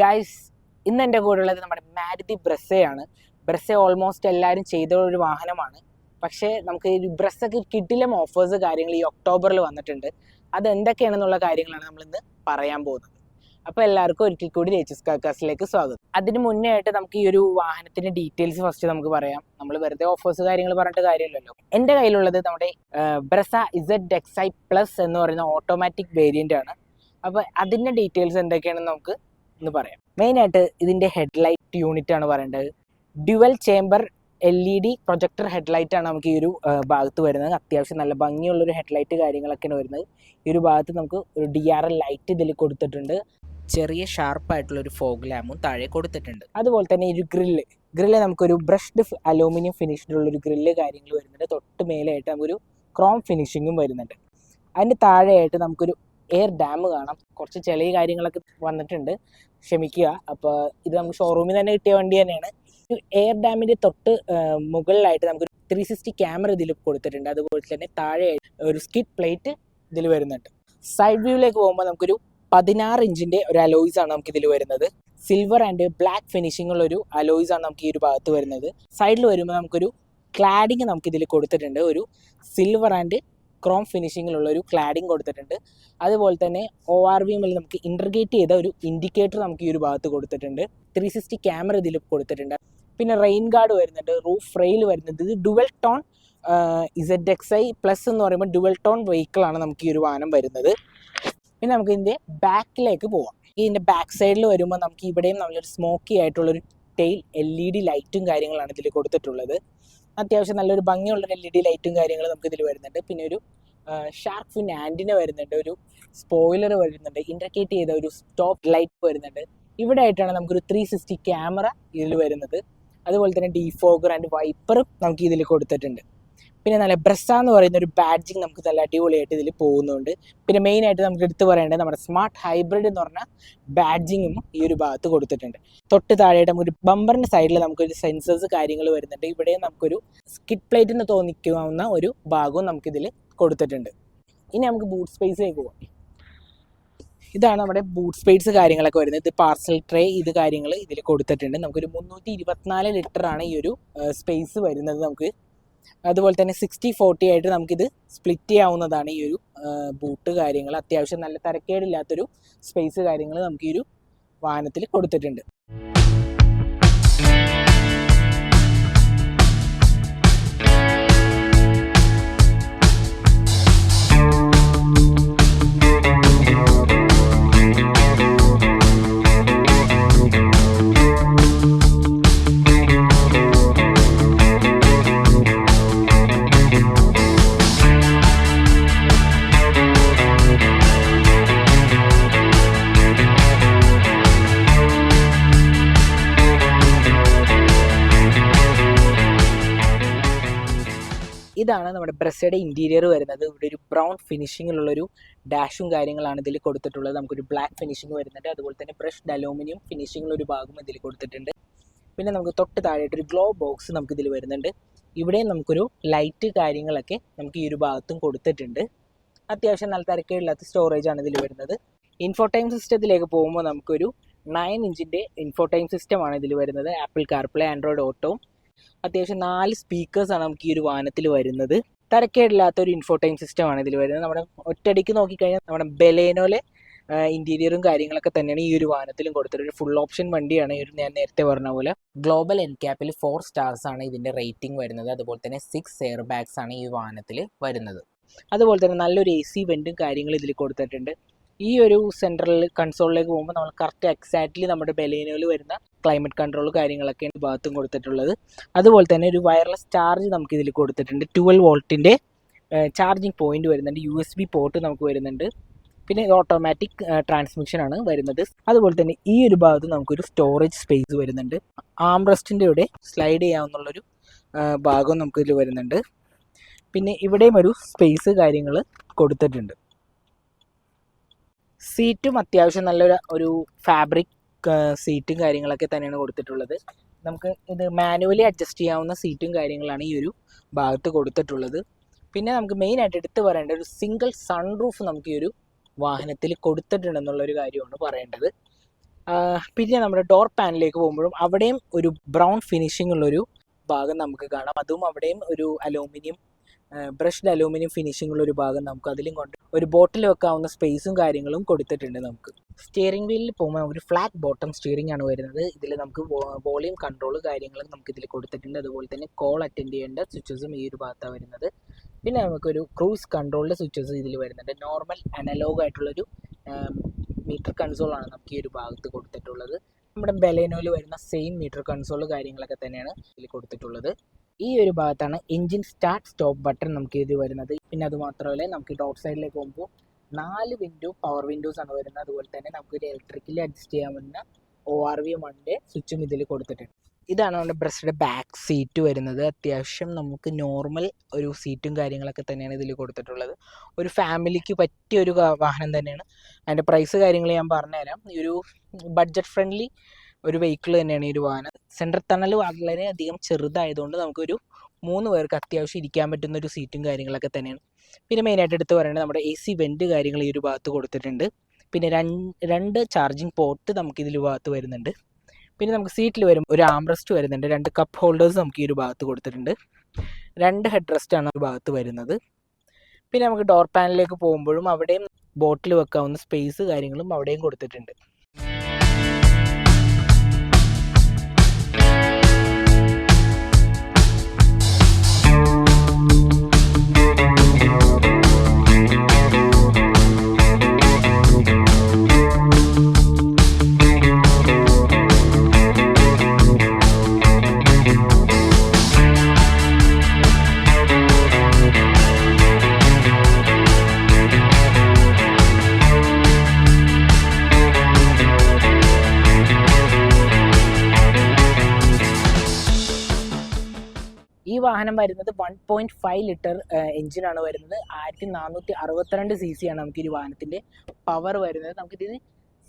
Guys, ഇന്ന് എൻ്റെ കൂടെ ഉള്ളത് നമ്മുടെ മാരുതി ബ്രെസ്സയാണ്. ബ്രെസ്സ ഓൾമോസ്റ്റ് എല്ലാവരും ചെയ്ത ഒരു വാഹനമാണ്. പക്ഷേ നമുക്ക് ഈ ബ്രെസ്സക്ക് കിടിലം ഓഫേഴ്സ് കാര്യങ്ങൾ ഈ ഒക്ടോബറിൽ വന്നിട്ടുണ്ട്. അത് എന്തൊക്കെയാണെന്നുള്ള കാര്യങ്ങളാണ് നമ്മളിന്ന് പറയാൻ പോകുന്നത്. അപ്പോൾ എല്ലാവർക്കും ഒരിക്കൽ കൂടി rechuscarcastലേക്ക് സ്വാഗതം. അതിന് മുന്നേ ആയിട്ട് നമുക്ക് ഈ ഒരു വാഹനത്തിൻ്റെ ഡീറ്റെയിൽസ് ഫസ്റ്റ് നമുക്ക് പറയാം. നമ്മൾ വെറുതെ ഓഫേഴ്സ് കാര്യങ്ങൾ പറഞ്ഞിട്ട് കാര്യമില്ലല്ലോ. എൻ്റെ കയ്യിലുള്ളത് നമ്മുടെ ബ്രെസ്സ ZXi പ്ലസ് എന്ന് പറയുന്ന ഓട്ടോമാറ്റിക് വേരിയൻ്റ് ആണ്. അപ്പോൾ അതിൻ്റെ ഡീറ്റെയിൽസ് എന്തൊക്കെയാണെന്ന് നമുക്ക് എന്ന് പറയാം. മെയിനായിട്ട് ഇതിൻ്റെ ഹെഡ്ലൈറ്റ് യൂണിറ്റ് ആണ് പറയേണ്ടത്. Dual chamber LED projector headlight ആണ് നമുക്ക് ഈ ഒരു ഭാഗത്ത് വരുന്നത്. അത്യാവശ്യം നല്ല ഭംഗിയുള്ളൊരു ഹെഡ്ലൈറ്റ് കാര്യങ്ങളൊക്കെയാണ് വരുന്നത്. ഈ ഒരു ഭാഗത്ത് നമുക്ക് ഒരു DRL ലൈറ്റ് ഇതിൽ കൊടുത്തിട്ടുണ്ട്. ചെറിയ ഷാർപ്പായിട്ടുള്ളൊരു ഫോഗ് ലാമ്പും താഴെ കൊടുത്തിട്ടുണ്ട്. അതുപോലെ തന്നെ ഒരു ഗ്രില്ല് നമുക്കൊരു ബ്രഷ്ഡ് അലൂമിനിയം ഫിനിഷ്ഡുള്ളൊരു ഗ്രില്ല് കാര്യങ്ങൾ വരുന്നുണ്ട്. തൊട്ട് മേലെയായിട്ട് നമുക്കൊരു ക്രോം ഫിനിഷിങ്ങും വരുന്നുണ്ട്. അതിൻ്റെ താഴെയായിട്ട് നമുക്കൊരു എയർ ഡാം കാണാം. കുറച്ച് ചെളിയ കാര്യങ്ങളൊക്കെ വന്നിട്ടുണ്ട്, ക്ഷമിക്കുക. അപ്പോൾ ഇത് നമുക്ക് ഷോറൂമിൽ തന്നെ കിട്ടിയ വണ്ടി തന്നെയാണ്. എയർ ഡാമിൻ്റെ തൊട്ട് മുകളിലായിട്ട് നമുക്കൊരു 360 ക്യാമറ ഇതിൽ കൊടുത്തിട്ടുണ്ട്. അതുപോലെ തന്നെ താഴെ ഒരു സ്കിഡ് പ്ലേറ്റ് ഇതിൽ വരുന്നുണ്ട്. സൈഡ് വ്യൂവിലേക്ക് പോകുമ്പോൾ നമുക്കൊരു 16 ഇഞ്ചിൻ്റെ ഒരു അലോയ്സ് ആണ് നമുക്ക് ഇതിൽ വരുന്നത്. സിൽവർ ആൻഡ് ബ്ലാക്ക് ഫിനിഷിംഗ് ഉള്ളൊരു അലോയ്സ് ആണ് നമുക്ക് ഈ ഒരു ഭാഗത്ത് വരുന്നത്. സൈഡിൽ വരുമ്പോൾ നമുക്കൊരു ക്ലാഡിങ് നമുക്കിതിൽ കൊടുത്തിട്ടുണ്ട്. ഒരു സിൽവർ ആൻഡ് ക്രോം ഫിനിഷിങ്ങിലുള്ള ഒരു ക്ലാഡിങ് കൊടുത്തിട്ടുണ്ട്. അതുപോലെ തന്നെ ORVMൽ നമുക്ക് ഇൻ്റർഗേറ്റ് ചെയ്ത ഒരു ഇൻഡിക്കേറ്റർ നമുക്ക് ഈ ഒരു ഭാഗത്ത് കൊടുത്തിട്ടുണ്ട്. 360 ക്യാമറ ഇതിൽ കൊടുത്തിട്ടുണ്ട്. പിന്നെ റെയിൻ ഗാർഡ് വരുന്നുണ്ട്. റൂഫ് റെയിൽ വരുന്നത്. ഇത് ഡുവൽ ടോൺ ZXi പ്ലസ് എന്ന് പറയുമ്പോൾ ഡുവൽ ടോൺ വെഹിക്കിളാണ് നമുക്ക് ഈ ഒരു വാഹനം വരുന്നത്. പിന്നെ നമുക്ക് ഇതിൻ്റെ ബാക്കിലേക്ക് പോവാം. ഇതിൻ്റെ ബാക്ക് സൈഡിൽ വരുമ്പോൾ നമുക്ക് ഇവിടെയും നമ്മളൊരു സ്മോക്കി ആയിട്ടുള്ളൊരു ടെയിൽ LED ലൈറ്റും കാര്യങ്ങളാണ് ഇതിൽ കൊടുത്തിട്ടുള്ളത്. അത്യാവശ്യം നല്ലൊരു ഭംഗിയുള്ളൊരു LED ലൈറ്റും കാര്യങ്ങളും നമുക്ക് ഇതിൽ വരുന്നുണ്ട്. പിന്നെ ഒരു ഷാർക്ക് ഫിൻ ആൻറ്റിന വരുന്നുണ്ട്. ഒരു സ്പോയിലർ വരുന്നുണ്ട്. ഇൻഡിക്കേറ്റ് ചെയ്ത ഒരു സ്റ്റോപ്പ് ലൈറ്റ് വരുന്നുണ്ട്. ഇവിടെ ആയിട്ടാണ് നമുക്കൊരു 360 ക്യാമറ ഇതിൽ വരുന്നത്. അതുപോലെ തന്നെ ഡീഫോഗർ ആൻഡ് വൈപ്പറും നമുക്ക് ഇതിൽ കൊടുത്തിട്ടുണ്ട്. പിന്നെ നല്ല ബ്രെസ്സ എന്ന് പറയുന്ന ഒരു ബാഡ്ജിങ് നമുക്ക് നല്ല അടിപൊളിയായിട്ട് ഇതിൽ പോകുന്നുണ്ട്. പിന്നെ മെയിനായിട്ട് നമുക്ക് എടുത്ത് പറയേണ്ടത് നമ്മുടെ സ്മാർട്ട് ഹൈബ്രിഡ് എന്ന് പറഞ്ഞ ബാഡ്ജിങ്ങും ഈ ഒരു ഭാഗത്ത് കൊടുത്തിട്ടുണ്ട്. തൊട്ട് താഴെയായിട്ട് നമുക്കൊരു ബമ്പറിൻ്റെ സൈഡിൽ നമുക്കൊരു സെൻസേഴ്സ് കാര്യങ്ങൾ വരുന്നുണ്ട്. ഇവിടെ നമുക്കൊരു സ്കിഡ് പ്ലേറ്റിന് തോന്നിക്കാവുന്ന ഒരു ഭാഗവും നമുക്കിതിൽ കൊടുത്തിട്ടുണ്ട്. ഇനി നമുക്ക് ബൂട്ട് സ്പേസിലേക്ക് പോകാം. ഇതാണ് നമ്മുടെ ബൂട്ട് സ്പേസ് കാര്യങ്ങളൊക്കെ വരുന്നത്. ഇത് പാർസൽ ട്രേ ഇത് കാര്യങ്ങൾ ഇതിൽ കൊടുത്തിട്ടുണ്ട്. നമുക്കൊരു 324 ലിറ്ററാണ് ഈ ഒരു സ്പേസ് വരുന്നത് നമുക്ക്. അതുപോലെ തന്നെ 60-40 ആയിട്ട് നമുക്കിത് സ്പ്ലിറ്റ് ചെയ്യാവുന്നതാണ് ഈ ഒരു ബൂട്ട് കാര്യങ്ങൾ. അത്യാവശ്യം നല്ല തരക്കേടില്ലാത്തൊരു സ്പേസ് കാര്യങ്ങൾ നമുക്ക് ഈ ഒരു വാഹനത്തിൽ കൊടുത്തിട്ടുണ്ട്. ഇതാണ് നമ്മുടെ ബ്രെസ്സയുടെ ഇൻറ്റീരിയർ വരുന്നത്. ഇവിടെ ഒരു ബ്രൗൺ ഫിനിഷിങ്ങിലുള്ളൊരു ഡാഷും കാര്യങ്ങളാണ് ഇതിൽ കൊടുത്തിട്ടുള്ളത്. നമുക്കൊരു ബ്ലാക്ക് ഫിനിഷിങ് വരുന്നുണ്ട്. അതുപോലെ തന്നെ ബ്രഷ്ഡ് അലൂമിനിയം ഫിനിഷിങ്ങിലൊരു ഭാഗം ഇതിൽ കൊടുത്തിട്ടുണ്ട്. പിന്നെ നമുക്ക് തൊട്ട് താഴെയായിട്ടൊരു ഗ്ലോ ബോക്സ് നമുക്കിതിൽ വരുന്നുണ്ട്. ഇവിടെയും നമുക്കൊരു ലൈറ്റ് കാര്യങ്ങളൊക്കെ നമുക്ക് ഈ ഒരു ഭാഗത്തും കൊടുത്തിട്ടുണ്ട്. അത്യാവശ്യം നല്ല തിരക്കേടില്ലാത്ത സ്റ്റോറേജാണ് ഇതിൽ വരുന്നത്. ഇൻഫോടൈം സിസ്റ്റത്തിലേക്ക് പോകുമ്പോൾ നമുക്കൊരു 9 ഇഞ്ചിൻ്റെ ഇൻഫോടൈം സിസ്റ്റമാണ് ഇതിൽ വരുന്നത്. ആപ്പിൾ കാർപ്ലേ, ആൻഡ്രോയിഡ് ഓട്ടോ, അത്യാവശ്യം 4 സ്പീക്കേഴ്സാണ് നമുക്ക് ഈ ഒരു വാഹനത്തിൽ വരുന്നത്. തരക്കേടില്ലാത്തൊരു ഇൻഫോടൈം സിസ്റ്റമാണ് ഇതിൽ വരുന്നത്. നമ്മുടെ ഒറ്റയടിക്ക് നോക്കിക്കഴിഞ്ഞാൽ നമ്മുടെ ബലേനോയിലെ ഇൻറ്റീരിയറും കാര്യങ്ങളൊക്കെ തന്നെയാണ് ഈ ഒരു വാഹനത്തിലും കൊടുത്തിട്ടുള്ളത്. ഒരു ഫുൾ ഓപ്ഷൻ വണ്ടിയാണ് ഈ ഒരു ഞാൻ നേരത്തെ പറഞ്ഞ പോലെ. ഗ്ലോബൽ എൻക്യാപ്പിൽ 4 സ്റ്റാർസ് ആണ് ഇതിൻ്റെ റേറ്റിംഗ് വരുന്നത്. അതുപോലെ തന്നെ 6 എയർ ബാഗ്സ് ആണ് ഈ വാഹനത്തിൽ വരുന്നത്. അതുപോലെ തന്നെ നല്ലൊരു AC വെൻറ്റും കാര്യങ്ങളും ഇതിൽ കൊടുത്തിട്ടുണ്ട്. ഈ ഒരു സെൻട്രൽ കൺസോളിലേക്ക് പോകുമ്പോൾ നമ്മൾ കറക്റ്റ് എക്സാക്ട്ലി നമ്മുടെ ബലേനോയിൽ വരുന്ന ക്ലൈമറ്റ് കൺട്രോൾ കാര്യങ്ങളൊക്കെയാണ് ഭാഗത്തും കൊടുത്തിട്ടുള്ളത്. അതുപോലെ തന്നെ ഒരു വയർലെസ് ചാർജ് നമുക്ക് ഇതിൽ കൊടുത്തിട്ടുണ്ട്. 12 വോൾട്ടിൻ്റെ ചാർജിങ് പോയിന്റ് വരുന്നുണ്ട്. USB പോർട്ട് നമുക്ക് വരുന്നുണ്ട്. പിന്നെ ഓട്ടോമാറ്റിക് ട്രാൻസ്മിഷനാണ് വരുന്നത്. അതുപോലെ തന്നെ ഈ ഒരു ഭാഗത്ത് നമുക്കൊരു സ്റ്റോറേജ് സ്പേസ് വരുന്നുണ്ട്. ആംറെസ്റ്റിൻ്റെ ഇവിടെ സ്ലൈഡ് ചെയ്യാവുന്നുള്ളൊരു ഭാഗം നമുക്കിതിൽ വരുന്നുണ്ട്. പിന്നെ ഇവിടെയും ഒരു സ്പേസ് കാര്യങ്ങൾ കൊടുത്തിട്ടുണ്ട്. സീറ്റും അത്യാവശ്യം നല്ലൊരു ഒരു ഫാബ്രിക് സീറ്റും കാര്യങ്ങളൊക്കെ തന്നെയാണ് കൊടുത്തിട്ടുള്ളത്. നമുക്ക് ഇത് മാനുവലി അഡ്ജസ്റ്റ് ചെയ്യാവുന്ന സീറ്റും കാര്യങ്ങളാണ് ഈ ഒരു ഭാഗത്ത് കൊടുത്തിട്ടുള്ളത്. പിന്നെ നമുക്ക് മെയിനായിട്ട് എടുത്ത് പറയേണ്ട ഒരു സിംഗിൾ സൺറൂഫ് നമുക്ക് ഈ ഒരു വാഹനത്തിൽ കൊടുത്തിട്ടുണ്ടെന്നുള്ളൊരു കാര്യമാണ് പറയേണ്ടത്. പിന്നെ നമ്മുടെ ഡോർ പാനലിലേക്ക് പോകുമ്പോഴും അവിടെയും ഒരു ബ്രൗൺ ഫിനിഷിംഗ് ഉള്ളൊരു ഭാഗം നമുക്ക് കാണാം. അതും അവിടെയും ഒരു അലൂമിനിയം ബ്രഷ്ഡ് അലൂമിനിയം ഫിനിഷിംഗ് ഉള്ള ഒരു ഭാഗം നമുക്ക് അതിലും കൊണ്ട് ഒരു ബോട്ടിൽ വെക്കാവുന്ന സ്പേസും കാര്യങ്ങളും കൊടുത്തിട്ടുണ്ട്. നമുക്ക് സ്റ്റിയറിംഗ് വീലിൽ പോകുമ്പോൾ ഒരു ഫ്ലാറ്റ് ബോട്ടം സ്റ്റിയറിംഗ് ആണ് വരുന്നത്. ഇതിൽ നമുക്ക് വോളിയം കൺട്രോൾ കാര്യങ്ങളും നമുക്ക് ഇതിൽ കൊടുത്തിട്ടുണ്ട്. അതുപോലെ തന്നെ കോൾ അറ്റൻഡ് ചെയ്യേണ്ട സ്വിച്ചസും ഈ ഒരു ഭാഗത്താണ് വരുന്നത്. പിന്നെ നമുക്കൊരു ക്രൂസ് കൺട്രോളിൻ്റെ സ്വിച്ചസ് ഇതിൽ വരുന്നുണ്ട്. നോർമൽ അനലോഗ് ആയിട്ടുള്ളൊരു മീറ്റർ കൺസോളാണ് നമുക്ക് ഈ ഒരു ഭാഗത്ത് കൊടുത്തിട്ടുള്ളത്. നമ്മുടെ ബലേനോയിൽ വരുന്ന സെയിം മീറ്റർ കൺസോൾ കാര്യങ്ങളൊക്കെ തന്നെയാണ് ഇതിൽ കൊടുത്തിട്ടുള്ളത്. ഈ ഒരു ഭാഗത്താണ് എൻജിൻ സ്റ്റാർട്ട് സ്റ്റോപ്പ് ബട്ടൺ നമുക്ക് ഇത് വരുന്നത്. പിന്നെ അതുമാത്രമല്ല നമുക്ക് ഡോർ സൈഡിലേക്ക് പോകുമ്പോൾ 4 വിൻഡോ പവർ വിൻഡോസ് ആണ് വരുന്നത്. അതുപോലെ തന്നെ നമുക്കൊരു ഇലക്ട്രിക്കലി അഡ്ജസ്റ്റ് ചെയ്യാവുന്ന ORV1 സ്വിച്ചും ഇതിൽ കൊടുത്തിട്ടുണ്ട്. ഇതാണ് നമ്മുടെ ബ്രസ്സിയുടെ ബാക്ക് സീറ്റ് വരുന്നത്. അത്യാവശ്യം നമുക്ക് നോർമൽ ഒരു സീറ്റും കാര്യങ്ങളൊക്കെ തന്നെയാണ് ഇതിൽ കൊടുത്തിട്ടുള്ളത്. ഒരു ഫാമിലിക്ക് പറ്റിയ ഒരു വാഹനം തന്നെയാണ്. അതിൻ്റെ പ്രൈസ് കാര്യങ്ങൾ ഞാൻ പറഞ്ഞുതരാം. ഈ ഒരു ബഡ്ജറ്റ് ഫ്രണ്ട്ലി ഒരു വെഹിക്കിൾ തന്നെയാണ് ഈ ഒരു വാഹനം. സെൻട്രൽ ടണൽ വളരെയധികം ചെറുതായതുകൊണ്ട് നമുക്കൊരു 3 പേർക്ക് അത്യാവശ്യം ഇരിക്കാൻ പറ്റുന്ന ഒരു സീറ്റും കാര്യങ്ങളൊക്കെ തന്നെയാണ്. പിന്നെ മെയിനായിട്ട് എടുത്ത് പറയുന്നത് നമ്മുടെ AC വെൻറ്റ് കാര്യങ്ങൾ ഈ ഒരു ഭാഗത്ത് കൊടുത്തിട്ടുണ്ട്. പിന്നെ 2 ചാർജിങ് പോർട്ട് നമുക്ക് ഇതിൽ ഭാഗത്ത് വരുന്നുണ്ട്. പിന്നെ നമുക്ക് സീറ്റിൽ വരും ഒരു ആംറസ്റ്റ് വരുന്നുണ്ട്. 2 കപ്പ് ഹോൾഡേഴ്സ് നമുക്ക് ഈ ഒരു ഭാഗത്ത് കൊടുത്തിട്ടുണ്ട്. 2 ഹെഡ് റെസ്റ്റ് ആണ് ഒരു ഭാഗത്ത് വരുന്നത്. പിന്നെ നമുക്ക് ഡോർ പാനലിലേക്ക് പോകുമ്പോഴും അവിടെയും ബോട്ടിൽ വെക്കാവുന്ന സ്പേസ് കാര്യങ്ങളും അവിടെയും കൊടുത്തിട്ടുണ്ട്. ഈ വാഹനം വരുന്നത് 1.5 ലിറ്റർ എഞ്ചിനാണ് വരുന്നത്. 1462 cc ആണ് നമുക്ക് ഈ വാഹനത്തിൻ്റെ പവർ വരുന്നത്. നമുക്കിതിന്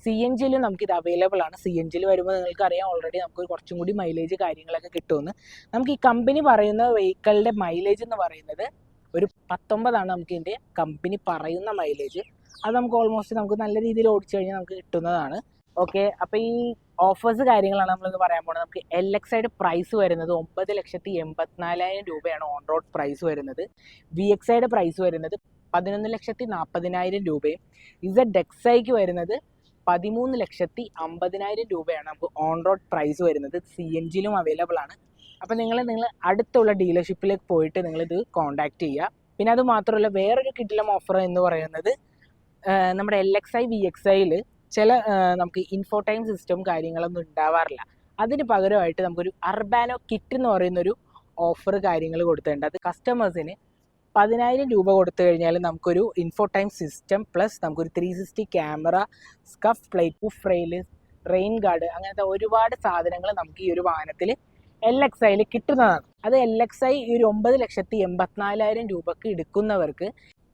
CNG നമുക്കിത് അവൈലബിൾ ആണ്. CNG വരുമ്പോൾ നിങ്ങൾക്കറിയാം ഓൾറെഡി നമുക്ക് കുറച്ചും കൂടി മൈലേജ് കാര്യങ്ങളൊക്കെ കിട്ടുമെന്ന്. നമുക്ക് ഈ കമ്പനി പറയുന്ന വെഹിക്കിളിൻ്റെ മൈലേജ് എന്ന് പറയുന്നത് ഒരു 19 ആണ് നമുക്ക് ഇതിൻ്റെ കമ്പനി പറയുന്ന മൈലേജ്. അത് നമുക്ക് ഓൾമോസ്റ്റ് നമുക്ക് നല്ല രീതിയിൽ ഓടിച്ചു കഴിഞ്ഞാൽ നമുക്ക് കിട്ടുന്നതാണ്. ഓക്കെ, അപ്പോൾ ഈ ഓഫേഴ്സ് കാര്യങ്ങളാണ് നമ്മളിന്ന് പറയാൻ പോകുന്നത്. നമുക്ക് LXIയുടെ പ്രൈസ് വരുന്നത് 9,84,000 രൂപയാണ് ഓൺ റോഡ് പ്രൈസ് വരുന്നത്. VXIയുടെ പ്രൈസ് വരുന്നത് 11,40,000 രൂപയും ZXIക്ക് വരുന്നത് 13,50,000 രൂപയാണ് നമുക്ക് ഓൺ റോഡ് പ്രൈസ് വരുന്നത്. CNGയിലും അവൈലബിൾ ആണ്. അപ്പോൾ നിങ്ങൾ അടുത്തുള്ള ഡീലർഷിപ്പിലേക്ക് പോയിട്ട് നിങ്ങളിത് കോൺടാക്ട് ചെയ്യുക. പിന്നെ അത് മാത്രമല്ല വേറൊരു കിടിലം ഓഫർ എന്ന് പറയുന്നത് നമ്മുടെ LXI VXIയിൽ ചില നമുക്ക് ഇൻഫോടൈം സിസ്റ്റം കാര്യങ്ങളൊന്നും ഉണ്ടാവാറില്ല. അതിന് പകരമായിട്ട് നമുക്കൊരു അർബാനോ കിറ്റ് എന്ന് പറയുന്നൊരു ഓഫർ കാര്യങ്ങൾ കൊടുത്തിട്ടുണ്ട്. അത് കസ്റ്റമേഴ്സിന് 10,000 രൂപ കൊടുത്തു കഴിഞ്ഞാൽ നമുക്കൊരു ഇൻഫോടൈം സിസ്റ്റം പ്ലസ് നമുക്കൊരു 360 ക്യാമറ, സ്കഫ് പ്ലേറ്റ്, പുഫ് റെയിൽ, റെയിൻ ഗാർഡ്, അങ്ങനത്തെ ഒരുപാട് സാധനങ്ങൾ നമുക്ക് ഈ ഒരു വാഹനത്തിൽ LXIയിൽ കിട്ടുന്നതാണ്. അത് LXI ഈ ഒരു 9,84,000 രൂപക്ക് എടുക്കുന്നവർക്ക്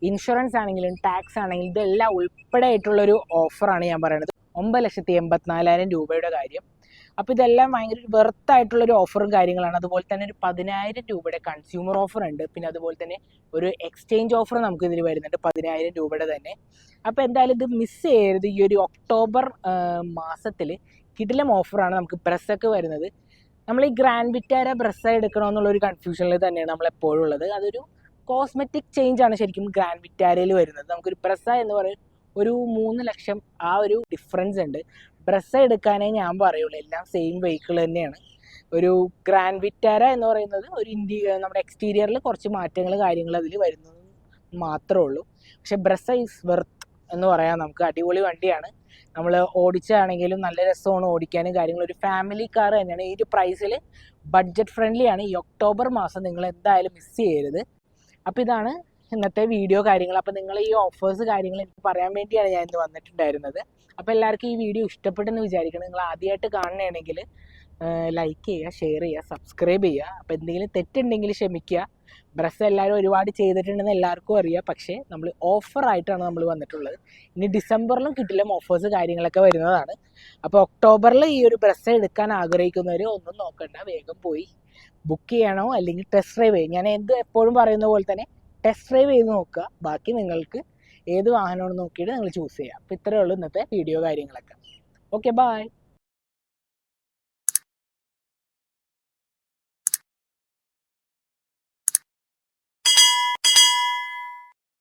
ഇൻഷുറൻസ് ആണെങ്കിലും ടാക്സ് ആണെങ്കിലും ഇതെല്ലാം ഉൾപ്പെടെ ആയിട്ടുള്ളൊരു ഓഫറാണ് ഞാൻ പറയുന്നത്. 9,84,000 രൂപയുടെ കാര്യം. അപ്പോൾ ഇതെല്ലാം ഭയങ്കര വെർത്തായിട്ടുള്ളൊരു ഓഫറും കാര്യങ്ങളാണ്. അതുപോലെ തന്നെ ഒരു 10,000 രൂപയുടെ കൺസ്യൂമർ ഓഫർ ഉണ്ട്. പിന്നെ അതുപോലെ തന്നെ ഒരു എക്സ്ചേഞ്ച് ഓഫർ നമുക്ക് ഇതിൽ വരുന്നുണ്ട് 10,000 രൂപയുടെ തന്നെ. അപ്പോൾ എന്തായാലും ഇത് മിസ് ചെയ്യരുത്. ഈ ഒരു ഒക്ടോബർ മാസത്തിൽ കിടിലം ഓഫറാണ് നമുക്ക് ബ്രസ്സൊക്കെ വരുന്നത്. നമ്മൾ ഈ ഗ്രാൻഡ് വിറ്റാര ബ്രസ്സ എടുക്കണമെന്നുള്ളൊരു കൺഫ്യൂഷനിൽ തന്നെയാണ് നമ്മളെപ്പോഴും ഉള്ളത്. അതൊരു കോസ്മെറ്റിക് ചേഞ്ച് ആണ് ശരിക്കും ഗ്രാൻഡ് വിറ്റാരയിൽ വരുന്നത്. നമുക്കൊരു ബ്രസ്സ എന്ന് പറയുന്നത് ഒരു 3 ലക്ഷം ആ ഒരു ഡിഫറൻസ് ഉണ്ട്. ബ്രസ്സ എടുക്കാനേ ഞാൻ പറയുള്ളൂ. എല്ലാം സെയിം വെഹിക്കിൾ തന്നെയാണ്. ഒരു ഗ്രാൻഡ് വിറ്റാര എന്ന് പറയുന്നത് ഒരു നമ്മുടെ എക്സ്റ്റീരിയറിൽ കുറച്ച് മാറ്റങ്ങൾ കാര്യങ്ങൾ അതിൽ വരുന്നത് മാത്രമേ ഉള്ളൂ. പക്ഷെ ബ്രസ്സ ഈസ് വെർത്ത് എന്ന് പറയാം. നമുക്ക് അടിപൊളി വണ്ടിയാണ്. നമ്മൾ ഓടിച്ചാണെങ്കിലും നല്ല രസമാണ് ഓടിക്കാനും കാര്യങ്ങൾ. ഒരു ഫാമിലി കാർ തന്നെയാണ്. ഈ ഒരു പ്രൈസിൽ ബഡ്ജറ്റ് ഫ്രണ്ട്ലി ആണ്. ഈ ഒക്ടോബർ മാസം നിങ്ങൾ എന്തായാലും മിസ് ചെയ്യരുത്. അപ്പോൾ ഇതാണ് ഇന്നത്തെ വീഡിയോ കാര്യങ്ങൾ. അപ്പോൾ നിങ്ങൾ ഈ ഓഫേഴ്സ് കാര്യങ്ങൾ എനിക്ക് പറയാൻ വേണ്ടിയാണ് ഞാൻ ഇന്ന് വന്നിട്ടുണ്ടായിരുന്നത്. അപ്പോൾ എല്ലാവർക്കും ഈ വീഡിയോ ഇഷ്ടപ്പെട്ടെന്ന് വിചാരിക്കണം. നിങ്ങൾ ആദ്യമായിട്ട് കാണണമെങ്കിൽ ലൈക്ക് ചെയ്യുക, ഷെയർ ചെയ്യുക, സബ്സ്ക്രൈബ് ചെയ്യുക. അപ്പോൾ എന്തെങ്കിലും തെറ്റുണ്ടെങ്കിൽ ക്ഷമിക്കുക. ബ്രസ്സ് എല്ലാവരും ഒരുപാട് ചെയ്തിട്ടുണ്ടെന്ന് എല്ലാവർക്കും അറിയാം. പക്ഷേ നമ്മൾ ഓഫറായിട്ടാണ് നമ്മൾ വന്നിട്ടുള്ളത്. ഇനി ഡിസംബറിലും കിട്ടില്ല ഓഫേഴ്സ് കാര്യങ്ങളൊക്കെ വരുന്നതാണ്. അപ്പോൾ ഒക്ടോബറിൽ ഈ ഒരു ബ്രസ്സ് എടുക്കാൻ ആഗ്രഹിക്കുന്നവർ ഒന്നും നോക്കണ്ട, വേഗം പോയി ബുക്ക് ചെയ്യണോ അല്ലെങ്കിൽ ടെസ്റ്റ് ഡ്രൈവ് ചെയ്യും. ഞാൻ എപ്പോഴും പറയുന്ന പോലെ തന്നെ ടെസ്റ്റ് ഡ്രൈവ് ചെയ്ത് നോക്കുക. ബാക്കി നിങ്ങൾക്ക് ഏത് വാഹനമാണെന്ന് നോക്കിയിട്ട് നിങ്ങൾ ചൂസ് ചെയ്യുക. അപ്പോൾ ഇത്രയേ ഉള്ളൂ ഇന്നത്തെ വീഡിയോ കാര്യങ്ങളൊക്കെ. Okay bye.